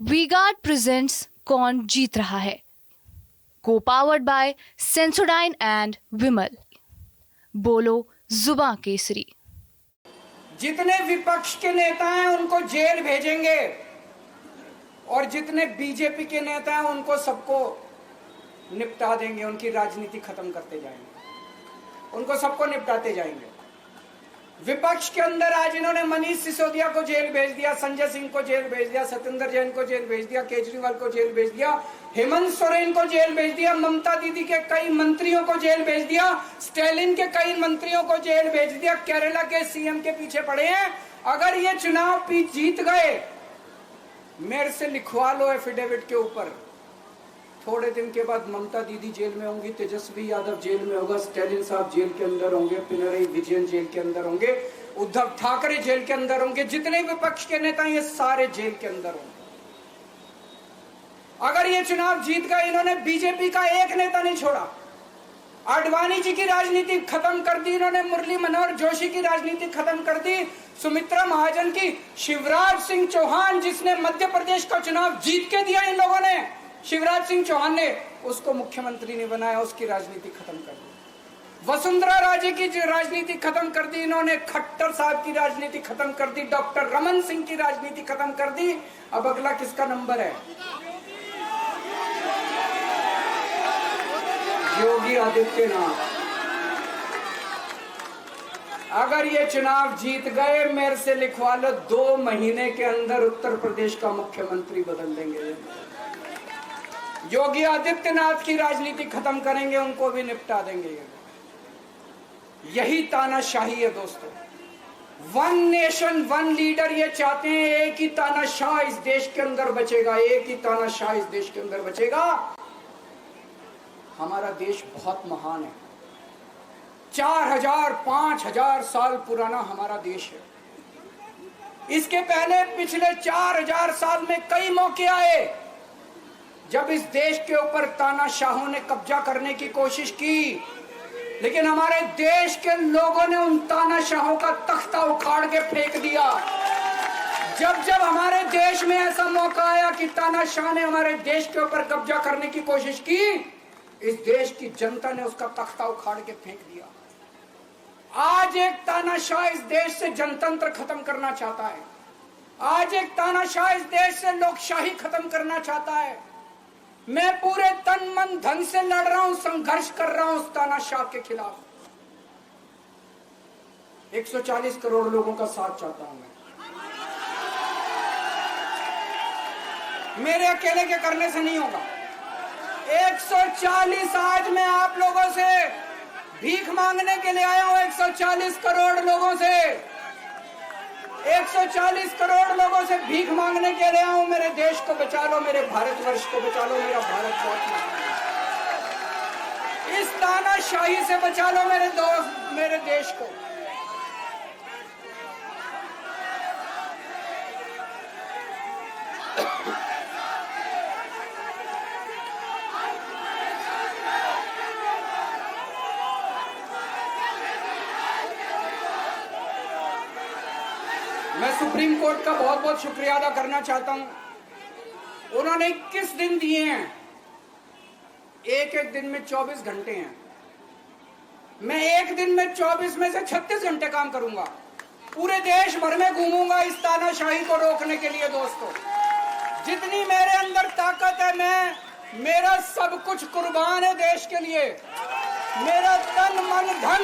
V-Guard presents कौन जीत रहा है, को पावर्ड बाय सेंसोडाइन एंड विमल। बोलो जुबां केसरी। जितने विपक्ष के नेता हैं उनको जेल भेजेंगे और जितने बीजेपी के नेता हैं उनको सबको निपटा देंगे, उनकी राजनीति खत्म करते जाएंगे, उनको सबको निपटाते जाएंगे। विपक्ष के अंदर आज इन्होंने मनीष सिसोदिया को जेल भेज दिया, संजय सिंह को जेल भेज दिया, सत्येंद्र जैन को जेल भेज दिया, केजरीवाल को जेल भेज दिया, हेमंत सोरेन को जेल भेज दिया, ममता दीदी के कई मंत्रियों को जेल भेज दिया, स्टालिन के कई मंत्रियों को जेल भेज दिया, केरला के सीएम के पीछे पड़े हैं। अगर ये चुनाव जीत गए, मेरे से लिखवा लो एफिडेविट के ऊपर, थोड़े दिन के बाद ममता दीदी जेल में होंगी, तेजस्वी यादव जेल में होगा, स्टालिन साहब जेल के अंदर होंगे, पिनरई विजयन जेल के अंदर होंगे, उद्धव ठाकरे जेल के अंदर होंगे, जितने विपक्ष के नेता ये सारे जेल के अंदर होंगे। अगर ये चुनाव जीत गए, इन्होंने बीजेपी का एक नेता नहीं छोड़ा, आडवाणी जी की राजनीति खत्म कर दी इन्होंने, मुरली मनोहर जोशी की राजनीति खत्म कर दी, सुमित्रा महाजन की, शिवराज सिंह चौहान जिसने मध्य प्रदेश का चुनाव जीत के दिया इन लोगों ने, शिवराज सिंह चौहान ने उसको मुख्यमंत्री नहीं बनाया, उसकी राजनीति खत्म कर दी। वसुंधरा राजे की राजनीति खत्म कर दी इन्होंने, खट्टर साहब की राजनीति खत्म कर दी, डॉक्टर रमन सिंह की राजनीति खत्म कर दी। अब अगला किसका नंबर है? योगी आदित्यनाथ। अगर ये चुनाव जीत गए, मेरे से लिखवा लो, 2 महीने के अंदर उत्तर प्रदेश का मुख्यमंत्री बदल देंगे। योगी आदित्यनाथ की राजनीति खत्म करेंगे, उनको भी निपटा देंगे। यही तानाशाही है दोस्तों। वन नेशन वन लीडर ये चाहते हैं, एक ही तानाशाह इस देश के अंदर बचेगा, एक ही तानाशाह इस देश के अंदर बचेगा। हमारा देश बहुत महान है, 4000 5000 साल पुराना हमारा देश है। इसके पहले पिछले 4000 साल में कई मौके आए जब इस देश के ऊपर तानाशाहों ने कब्जा करने की कोशिश की, लेकिन हमारे देश के लोगों ने उन तानाशाहों का तख्ता उखाड़ के फेंक दिया। जब जब हमारे देश में ऐसा मौका आया कि तानाशाह ने हमारे देश के ऊपर कब्जा करने की कोशिश की, इस देश की जनता ने उसका तख्ता उखाड़ के फेंक दिया। आज एक तानाशाह इस देश से जनतंत्र खत्म करना चाहता है, आज एक तानाशाह इस देश से लोकशाही खत्म करना चाहता है। मैं पूरे तन मन धन से लड़ रहा हूं, संघर्ष कर रहा हूं उस तानाशाह के खिलाफ। 140 करोड़ लोगों का साथ चाहता हूं मैं। मेरे अकेले के करने से नहीं होगा। 140 आज मैं आप लोगों से भीख मांगने के लिए आया हूं, 140 करोड़ लोगों से, 140 करोड़ लोगों से भीख मांगने के लिए आया हूं। मेरे देश को बचा लो, मेरे भारतवर्ष को बचा लो, मेरा भारत बहुत महान है। इस तानाशाही से बचा लो मेरे दोस्त, मेरे देश को। मैं सुप्रीम कोर्ट का बहुत बहुत शुक्रिया अदा करना चाहता हूं। उन्होंने 21 दिन दिए हैं, एक एक दिन में 24 घंटे हैं। मैं एक दिन में 24 में से 36 घंटे काम करूंगा, पूरे देश भर में घूमूंगा इस तानाशाही को रोकने के लिए। दोस्तों, जितनी मेरे अंदर ताकत है, मेरा सब कुछ कुर्बान है देश के लिए, मेरा तन मन धन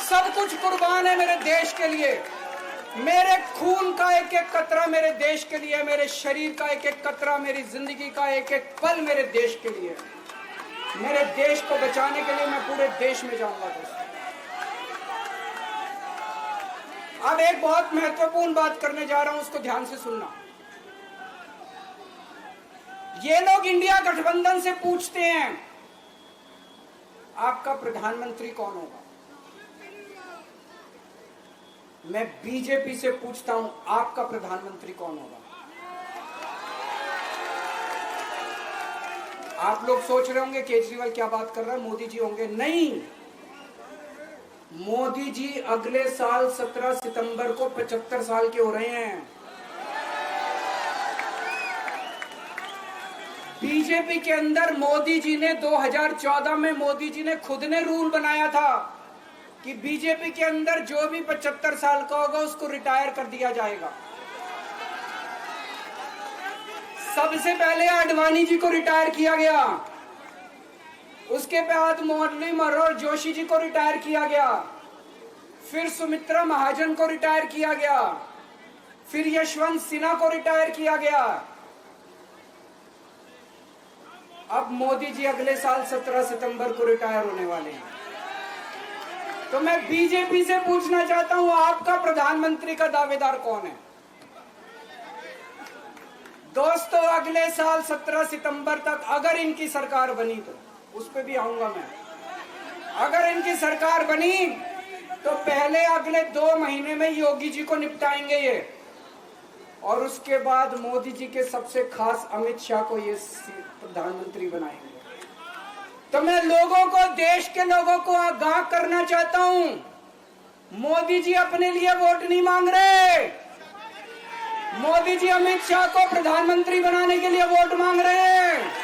सब कुछ कुर्बान है मेरे देश के लिए। मेरे खून का एक एक कतरा मेरे देश के लिए, मेरे शरीर का एक एक कतरा, मेरी जिंदगी का एक एक पल मेरे देश के लिए। मेरे देश को बचाने के लिए मैं पूरे देश में जाऊंगा दोस्तों। अब एक बहुत महत्वपूर्ण बात करने जा रहा हूं, उसको ध्यान से सुनना। ये लोग इंडिया गठबंधन से पूछते हैं आपका प्रधानमंत्री कौन होगा। मैं बीजेपी से पूछता हूं आपका प्रधानमंत्री कौन होगा। आप लोग सोच रहे होंगे केजरीवाल क्या बात कर रहा है, मोदी जी होंगे। नहीं, मोदी जी अगले साल 17 सितंबर को 75 साल के हो रहे हैं। बीजेपी के अंदर मोदी जी ने 2014 में मोदी जी ने खुद ने रूल बनाया था कि बीजेपी के अंदर जो भी 75 साल का होगा उसको रिटायर कर दिया जाएगा। सबसे पहले आडवाणी जी को रिटायर किया गया, उसके बाद मुरली मनोहर जोशी जी को रिटायर किया गया, फिर सुमित्रा महाजन को रिटायर किया गया, फिर यशवंत सिन्हा को रिटायर किया गया। अब मोदी जी अगले साल 17 सितंबर को रिटायर होने वाले हैं। तो मैं बीजेपी से पूछना चाहता हूं, आपका प्रधानमंत्री का दावेदार कौन है? दोस्तों, अगले साल 17 सितंबर तक अगर इनकी सरकार बनी, तो उस पर भी आऊंगा मैं, अगर इनकी सरकार बनी तो पहले अगले 2 महीने में योगी जी को निपटाएंगे ये, और उसके बाद मोदी जी के सबसे खास अमित शाह को ये प्रधानमंत्री बनाएंगे। तो मैं लोगों को, देश के लोगों को आगाह करना चाहता हूं, मोदी जी अपने लिए वोट नहीं मांग रहे, मोदी जी अमित शाह को प्रधानमंत्री बनाने के लिए वोट मांग रहे हैं।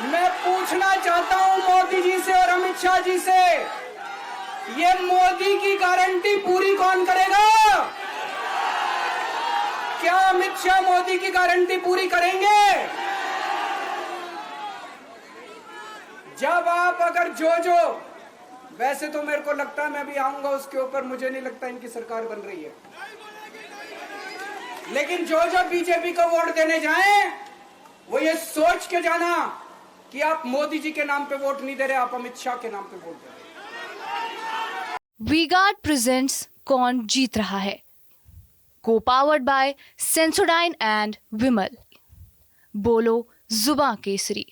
मैं पूछना चाहता हूं मोदी जी से और अमित शाह जी से, ये मोदी की गारंटी पूरी कौन करेगा? क्या अमित शाह मोदी की गारंटी पूरी करेंगे? जब आप अगर जो वैसे तो मेरे को लगता है, मैं भी आऊंगा उसके ऊपर, मुझे नहीं लगता इनकी सरकार बन रही है, लेकिन जो बीजेपी को वोट देने जाएं वो ये सोच के जाना कि आप मोदी जी के नाम पे वोट नहीं दे रहे, आप अमित शाह के नाम पे वोट दे रहे। वी-गार्ड प्रेजेंट्स कौन जीत रहा है, को पावर्ड बाय सेंसोडाइन एंड विमल। बोलो जुबां केसरी।